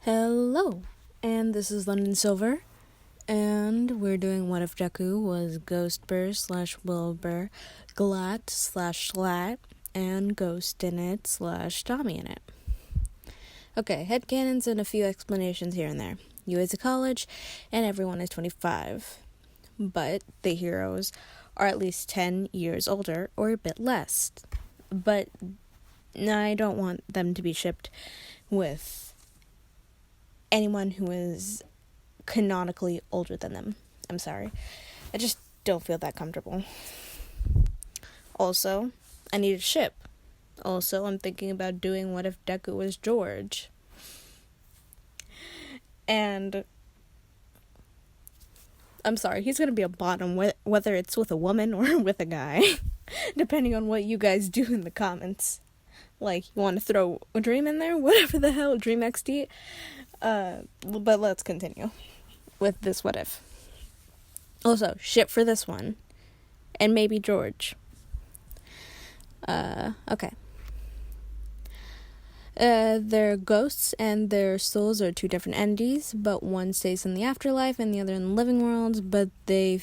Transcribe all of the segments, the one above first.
Hello, and this is London Silver, and we're doing What If Deku was Ghostbur / Wilbur, Glatt / Jshlatt, and Ghostinnit / Tommyinnit. Okay, headcanons and a few explanations here and there. You is a college, and everyone is 25. But the heroes are at least 10 years older, or a bit less. But I don't want them to be shipped with anyone who is canonically older than them. I'm sorry. I just don't feel that comfortable. Also, I need a ship. Also, I'm thinking about doing What If Deku was George. And I'm sorry, he's going to be a bottom, whether it's with a woman or with a guy, depending on what you guys do in the comments. Like, you want to throw a dream in there? Whatever the hell, Dream XD. But let's continue with this what if. Also, ship for this one. And maybe George. Okay. Their ghosts and their souls are two different entities, but one stays in the afterlife and the other in the living world, but they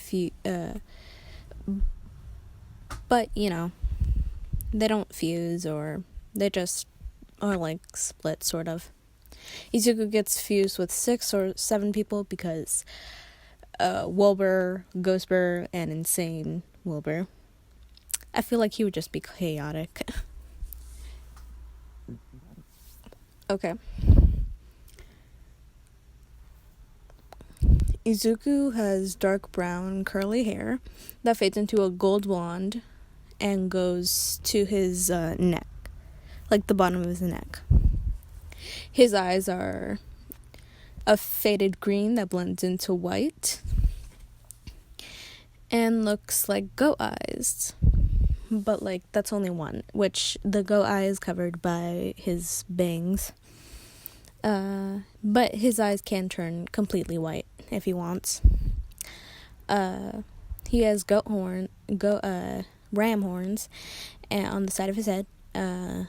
they don't fuse, or they just are like split, sort of. Izuku gets fused with 6 or 7 people because Wilbur, Ghostbur, and Insane Wilbur. I feel like he would just be chaotic. Okay. Izuku has dark brown curly hair that fades into a gold blonde and goes to his neck, like the bottom of his neck. His eyes are a faded green that blends into white and looks like goat eyes. But, that's only one, which the goat eye is covered by his bangs. But his eyes can turn completely white if he wants. He has ram horns on the side of his head. No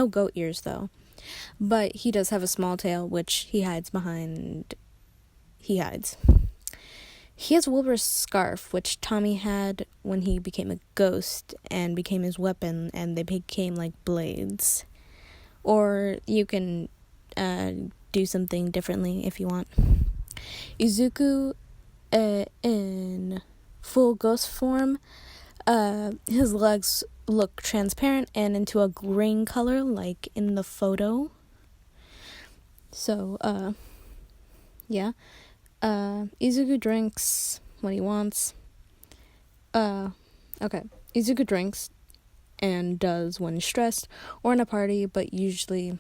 goat ears, though. But he does have a small tail, which he hides. He has Wilbur's scarf, which Tommy had when he became a ghost and became his weapon, and they became like blades. Or you can do something differently if you want. Izuku, in full ghost form, his legs look transparent and into a green color, like in the photo. So, yeah. Izuku drinks when he wants. Okay. Izuku drinks and does when he's stressed or in a party, but usually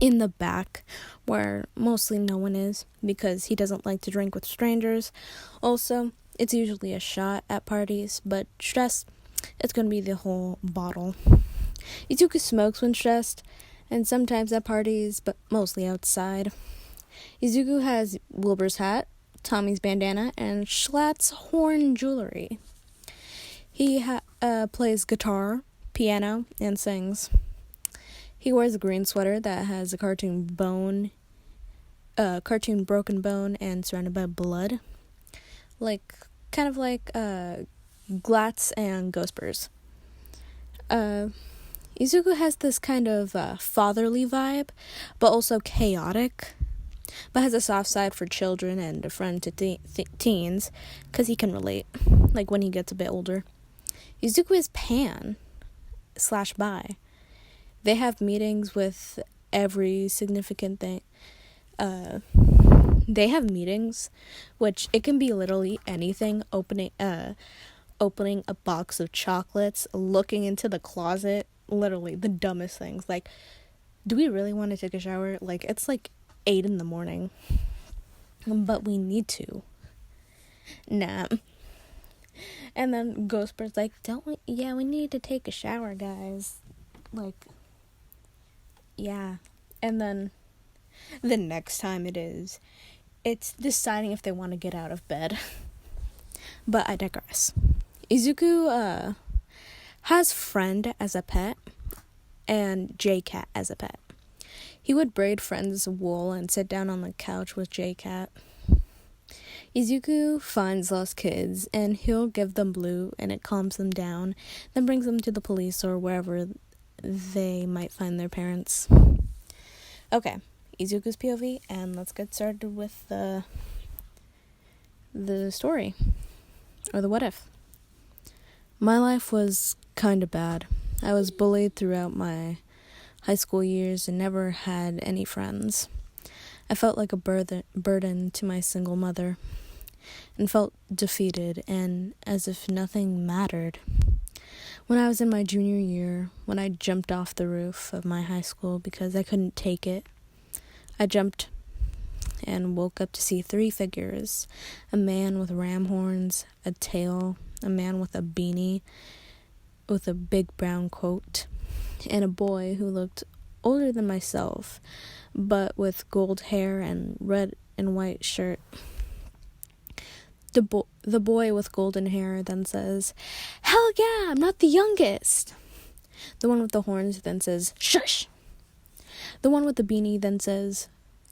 in the back where mostly no one is, because he doesn't like to drink with strangers. Also, it's usually a shot at parties, but stressed, it's going to be the whole bottle. Izuku smokes when stressed, and sometimes at parties, but mostly outside. Izuku has Wilbur's hat, Tommy's bandana, and Jshlatt's horn jewelry. He plays guitar, piano, and sings. He wears a green sweater that has a cartoon broken bone and surrounded by blood. Kind of like Glatt's and Ghostbur's. Izuku has this kind of fatherly vibe, but also chaotic, but has a soft side for children and a friend to teens, because he can relate, when he gets a bit older. Izuku is pan / bi. They have meetings with every significant thing. They have meetings, which it can be literally anything, opening a box of chocolates, looking into the closet, literally the dumbest things. Do we really want to take a shower? It's 8 a.m, but we need to. Nah. And then Ghostbur's like, we need to take a shower, guys. Yeah. And then the next time it's deciding if they want to get out of bed. But I digress. Izuku has Friend as a pet and J-Cat as a pet. He would braid friends' wool and sit down on the couch with J-Cat. Izuku finds lost kids, and he'll give them blue, and it calms them down, then brings them to the police or wherever they might find their parents. Okay, Izuku's POV, and let's get started with the story, or the what if. My life was kind of bad. I was bullied throughout my high school years and never had any friends. I felt like a burden to my single mother and felt defeated and as if nothing mattered. When I was in my junior year, when I jumped off the roof of my high school because I couldn't take it, I jumped and woke up to see 3 figures: a man with ram horns, a tail, a man with a beanie with a big brown coat, and a boy who looked older than myself, but with gold hair and red and white shirt. The boy with golden hair then says, "Hell yeah, I'm not the youngest." The one with the horns then says, "Shush." The one with the beanie then says,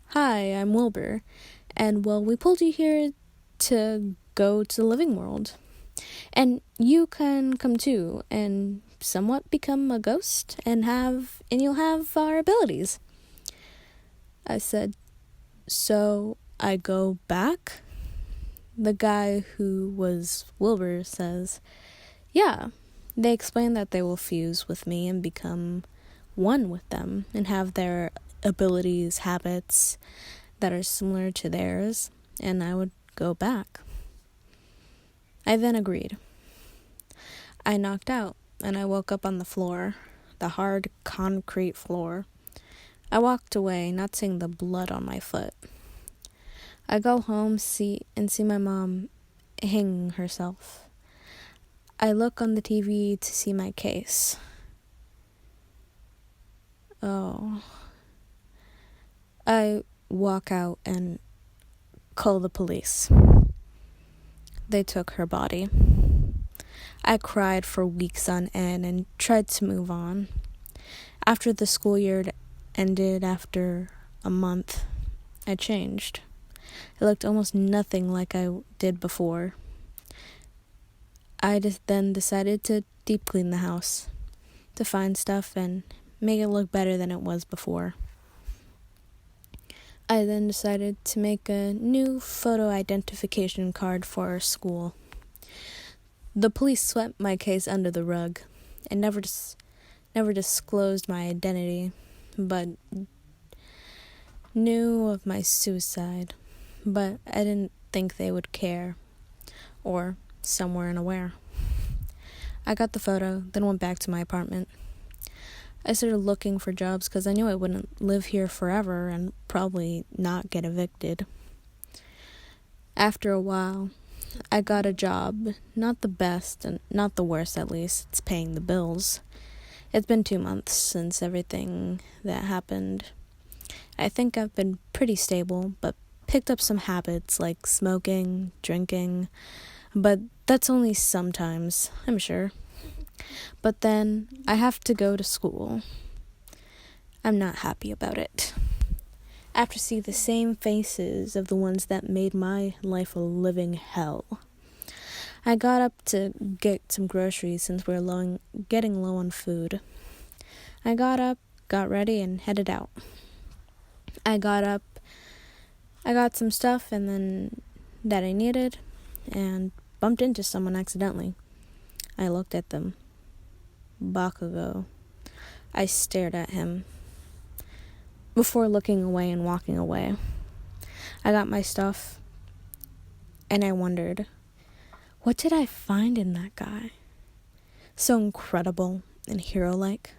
"Hi, I'm Wilbur, and well, we pulled you here to go to the living world. And you can come too, and somewhat become a ghost, and you'll have our abilities." I said, "So I go back?" The guy who was Wilbur says, "Yeah." They explain that they will fuse with me and become one with them, and have their abilities, habits that are similar to theirs, and I would go back. I then agreed. I knocked out, and I woke up on the floor, the hard concrete floor. I walked away, not seeing the blood on my foot. I go home, see my mom hanging herself. I look on the TV to see my case. Oh. I walk out and call the police. They took her body. I cried for weeks on end and tried to move on. After the school year ended, after a month, I changed. I looked almost nothing like I did before. I then decided to deep clean the house, to find stuff and make it look better than it was before. I then decided to make a new photo identification card for our school. The police swept my case under the rug and never disclosed my identity, but knew of my suicide. But I didn't think they would care, or some were unaware. I got the photo, then went back to my apartment. I started looking for jobs because I knew I wouldn't live here forever and probably not get evicted. After a while, I got a job, not the best and not the worst at least. It's paying the bills. It's been 2 months since everything that happened. I think I've been pretty stable, but picked up some habits like smoking, drinking, but that's only sometimes, I'm sure. But then I have to go to school. I'm not happy about it. I have to see the same faces of the ones that made my life a living hell. I got up to get some groceries since we're getting low on food. I got up, got ready, and headed out. I got some stuff and then that I needed and bumped into someone accidentally. I looked at them. Bakugo. I stared at him before looking away and walking away. I got my stuff and I wondered, what did I find in that guy? So incredible and hero-like.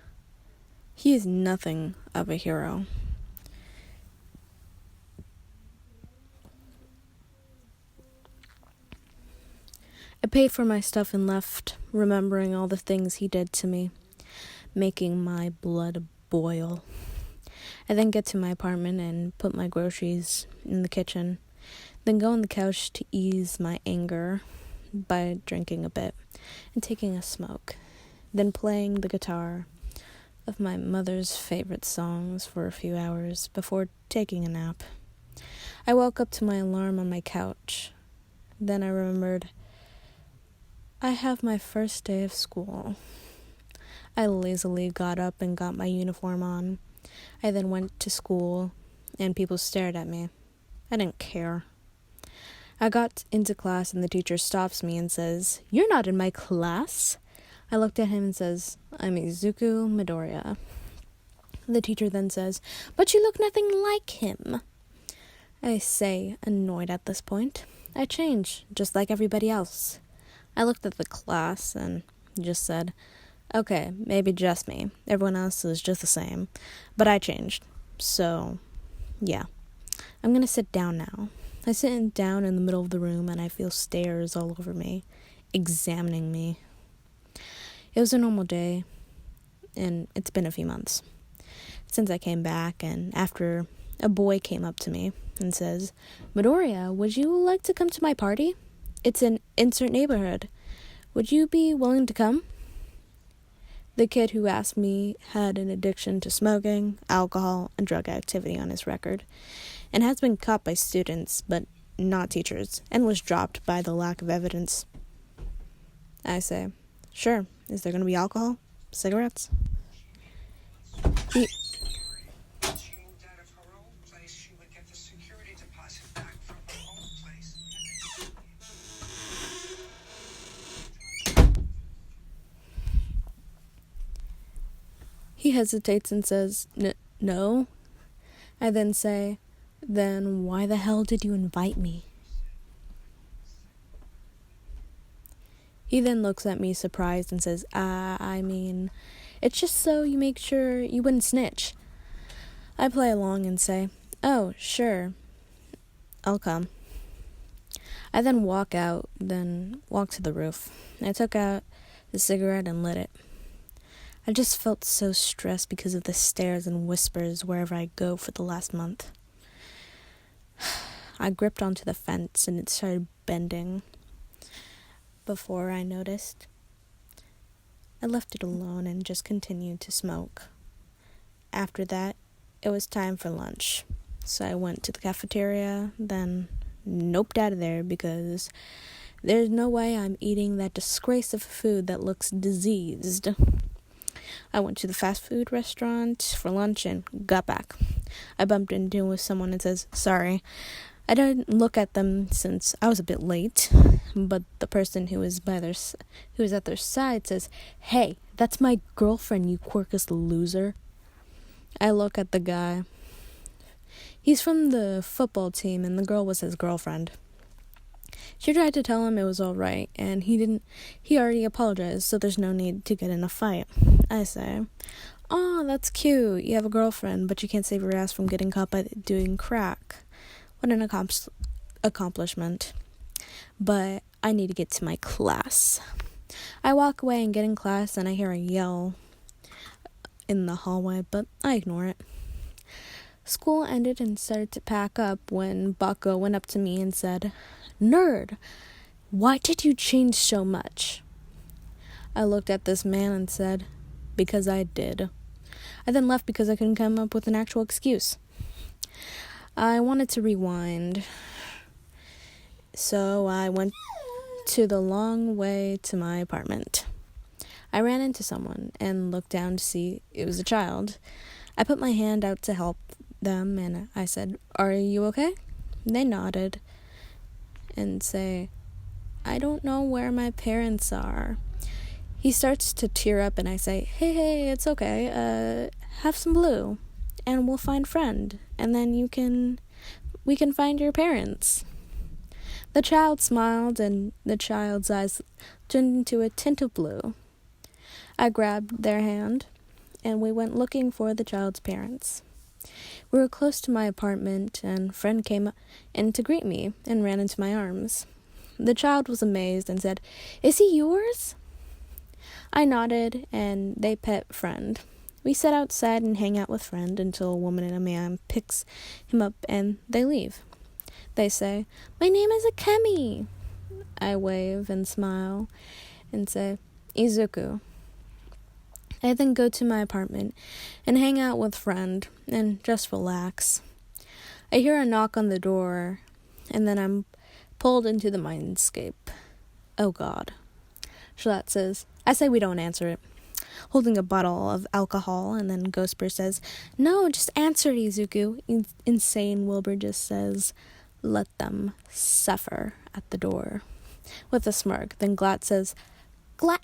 He is nothing of a hero. I paid for my stuff and left, remembering all the things he did to me, making my blood boil. I then get to my apartment and put my groceries in the kitchen, then go on the couch to ease my anger by drinking a bit and taking a smoke, then playing the guitar of my mother's favorite songs for a few hours before taking a nap. I woke up to my alarm on my couch. Then I remembered I have my first day of school. I lazily got up and got my uniform on. I then went to school, and people stared at me. I didn't care. I got into class, and the teacher stops me and says, "You're not in my class." I looked at him and says, "I'm Izuku Midoriya." The teacher then says, "But you look nothing like him." I say, annoyed at this point. I change, just like everybody else. I looked at the class and just said, "Okay, maybe just me. Everyone else is just the same. But I changed. So, yeah. I'm gonna sit down now." I sit down in the middle of the room and I feel stares all over me, examining me. It was a normal day, and it's been a few months since I came back, and after a boy came up to me and says, "Midoriya, would you like to come to my party? It's in insert neighborhood. Would you be willing to come?" The kid who asked me had an addiction to smoking, alcohol, and drug activity on his record, and has been caught by students, but not teachers, and was dropped by the lack of evidence. I say, "Sure, is there going to be alcohol? Cigarettes?" He hesitates and says, "No." I then say, "Then why the hell did you invite me?" He then looks at me surprised and says, I mean, it's just so you make sure you wouldn't snitch." I play along and say, "Oh, sure, I'll come." I then walk to the roof. I took out the cigarette and lit it. I just felt so stressed because of the stares and whispers wherever I go for the last month. I gripped onto the fence and it started bending. Before I noticed, I left it alone and just continued to smoke. After that, it was time for lunch. So I went to the cafeteria, then noped out of there because there's no way I'm eating that disgrace of food that looks diseased. I went to the fast food restaurant for lunch and got back. I bumped into someone and says, "Sorry." I didn't look at them since I was a bit late, but the person who was at their side says, "Hey, that's my girlfriend, you quirkus loser." I look at the guy. He's from the football team, and the girl was his girlfriend. She tried to tell him it was all right, and he already apologized, so there's no need to get in a fight. I say, "Oh, that's cute. You have a girlfriend, but you can't save your ass from getting caught by doing crack. What an accomplishment. But I need to get to my class." I walk away and get in class, and I hear a yell in the hallway, but I ignore it. School ended and started to pack up when Bako went up to me and said, "Nerd, why did you change so much?" I looked at this man and said, "Because I did." I then left because I couldn't come up with an actual excuse. I wanted to rewind, so I went to the long way to my apartment. I ran into someone and looked down to see it was a child. I put my hand out to help them and I said, "Are you okay?" They nodded and say, "I don't know where my parents are." He starts to tear up and I say, hey, it's okay. Have some blue and we'll find friend and then we can find your parents. The child smiled and the child's eyes turned into a tint of blue. I grabbed their hand and we went looking for the child's parents. We were close to my apartment and friend came in to greet me and ran into my arms. The child was amazed and said, "Is he yours?" I nodded and they pet friend. We sit outside and hang out with friend until a woman and a man picks him up and they leave. They say, "My name is Akemi." I wave and smile and say, "Izuku." I then go to my apartment and hang out with friend and just relax. I hear a knock on the door, and then I'm pulled into the Mindscape. Oh God. Jshlatt says, I say we don't answer it, holding a bottle of alcohol, and then Ghostbur says, no, just answer it, Izuku. Insane Wilbur just says, let them suffer at the door. With a smirk, then Glatt says, Glatt,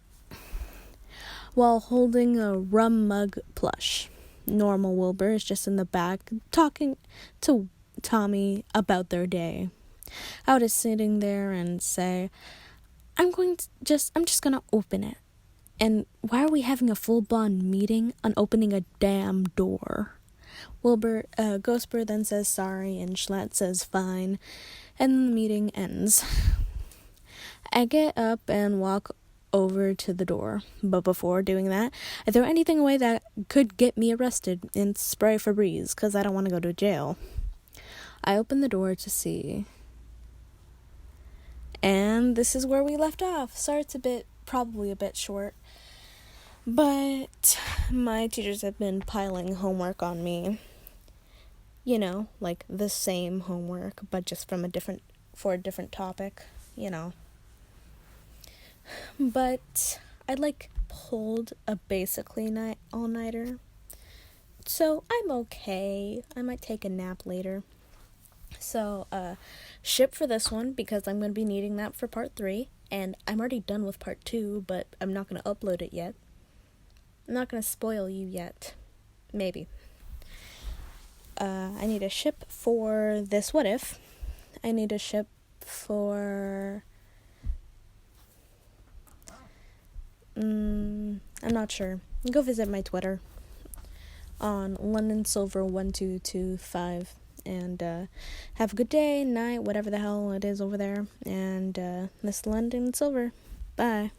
while holding a rum mug plush. Normal Wilbur is just in the back talking to Tommy about their day. I would just sitting there and say, I'm just gonna open it. And why are we having a full-blown meeting on opening a damn door? Ghostbur then says sorry, and Jshlatt says fine, and the meeting ends. I get up and walk over to the door, but before doing that, I throw anything away that could get me arrested and spray Febreze, because I don't want to go to jail. I open the door to see, and this is where we left off. Sorry it's probably a bit short, but my teachers have been piling homework on me. You know, like the same homework, but just for a different topic, you know. But I pulled a basically all-nighter, so I'm okay. I might take a nap later. So, ship for this one, because I'm going to be needing that for part 3, and I'm already done with part 2, but I'm not going to upload it yet. I'm not going to spoil you yet. Maybe. I need a ship for this what if. I need a ship for... I'm not sure. Go visit my Twitter on LondonSilver1225, and have a good day, night, whatever the hell it is over there, and this London Silver. Bye.